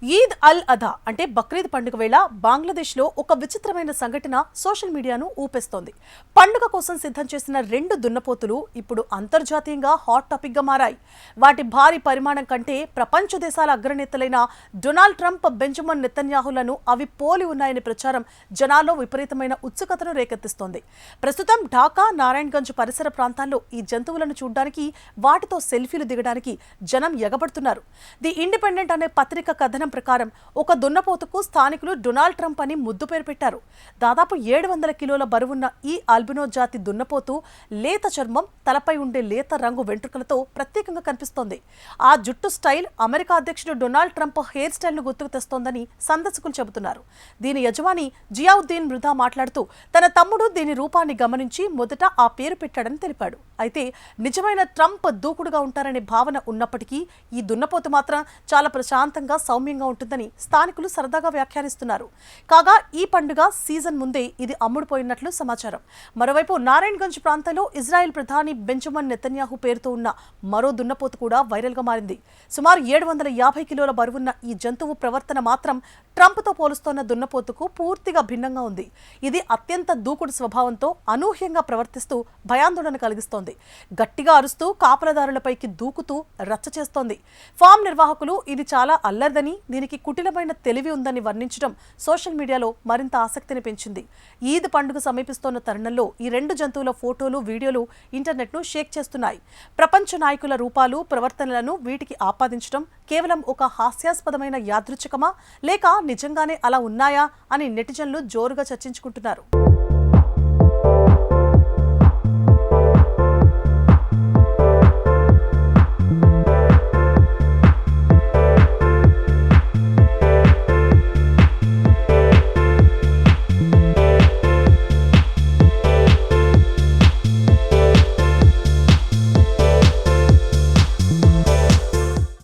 ఈద్ అల్ అధా అంటే బక్రీద్ పండుగ వేళ బంగ్లాదేశ్లో ఒక విచిత్రమైన సంఘటన సోషల్ మీడియాను ఊపేస్తోంది. పండుగ కోసం సిద్ధం చేసిన 2 దున్నపోతులు ఇప్పుడు అంతర్జాతీయంగా హాట్ టాపిక్గా మారాయి. వాటి భారీ పరిమాణం కంటే ప్రపంచ దేశాల అగ్రనేతలైన డొనాల్డ్ ట్రంప్, బెంజమిన్ నెతన్యాహులను అవి పోలి ఉన్నాయనే ప్రచారం జనాల్లో విపరీతమైన ఉత్సుకతను రేకెత్తిస్తోంది. ప్రస్తుతం ఢాకా, నారాయణగంజ్ పరిసర ప్రాంతాల్లో ఈ జంతువులను చూడడానికి, వాటితో సెల్ఫీలు దిగడానికి జనం ఎగబడుతున్నారు. ది ఇండిపెండెంట్ అనే పత్రిక కథనం ప్రకారం ఒక దున్నపోతుకు స్థానికులు డొనాల్డ్ ట్రంప్ అని ముద్దు పేరు పెట్టారు. దాదాపు 700 కిలోల బరువున్న ఈ ఆల్బినో జాతి దున్నపోతు లేత చర్మం, తలపై ఉండే లేత రంగు వెంట్రుకలతో ప్రత్యేకంగా కనిపిస్తోంది. ఆ జుట్టు స్టైల్ అమెరికా అధ్యక్షుడు డొనాల్డ్ ట్రంప్ హెయిర్ స్టైల్ను గుర్తుకు తెస్తోందని సందర్శకులు చెబుతున్నారు. దీని యజమాని జియావుద్దీన్ మృధా మాట్లాడుతూ తన తమ్ముడు దీని రూపాన్ని గమనించి మొదట ఆ పేరు పెట్టాడని తెలిపాడు. అయితే నిజమైన ట్రంప్ దూకుడుగా ఉంటారనే భావన ఉన్నప్పటికీ ఈ దున్నపోతు మాత్రం చాలా ప్రశాంతంగా, సౌమ్యంగా ఉంటుందని స్థానికులు సరదాగా వ్యాఖ్యానిస్తున్నారు. కాగా ఈ పండుగ సీజన్ ముందే ఇది అమ్ముడుపోయినట్లు సమాచారం. మరోవైపు నారాయణగంజ్ ప్రాంతంలో ఇజ్రాయెల్ ప్రధాని బెంజమిన్ నెతన్యాహు పేరుతో ఉన్న మరో దున్నపోతు కూడా వైరల్గా మారింది. సుమారు 750 కిలోల బరువున్న ఈ జంతువు ప్రవర్తన మాత్రం ట్రంప్తో పోలుస్తోన్న దున్నపోతుకు పూర్తిగా భిన్నంగా ఉంది. ఇది అత్యంత దూకుడు స్వభావంతో అనూహ్యంగా ప్రవర్తిస్తూ భయాందోళన కలిగిస్తోంది. గట్టిగా అరుస్తూ కాపలదారులపైకి దూకుతూ రచ్చ చేస్తోంది. ఫామ్ నిర్వాహకులు ఇది చాలా అల్లరిదని, దీనికి కుటిలమైన తెలివి ఉందని వర్ణించడం సోషల్ మీడియాలో మరింత ఆసక్తిని పెంచింది. ఈద్ పండుగ సమీపిస్తోన్న తరుణంలో ఈ 2 జంతువుల ఫోటోలు, వీడియోలు ఇంటర్నెట్ను షేక్ చేస్తున్నాయి. ప్రపంచ నాయకుల రూపాలు, ప్రవర్తనలను వీటికి ఆపాదించడం కేవలం ఒక హాస్యాస్పదమైన యాదృచ్ఛికమా, లేక నిజంగానే అలా ఉన్నాయా అని నెటిజన్లు జోరుగా చర్చించుకుంటున్నారు.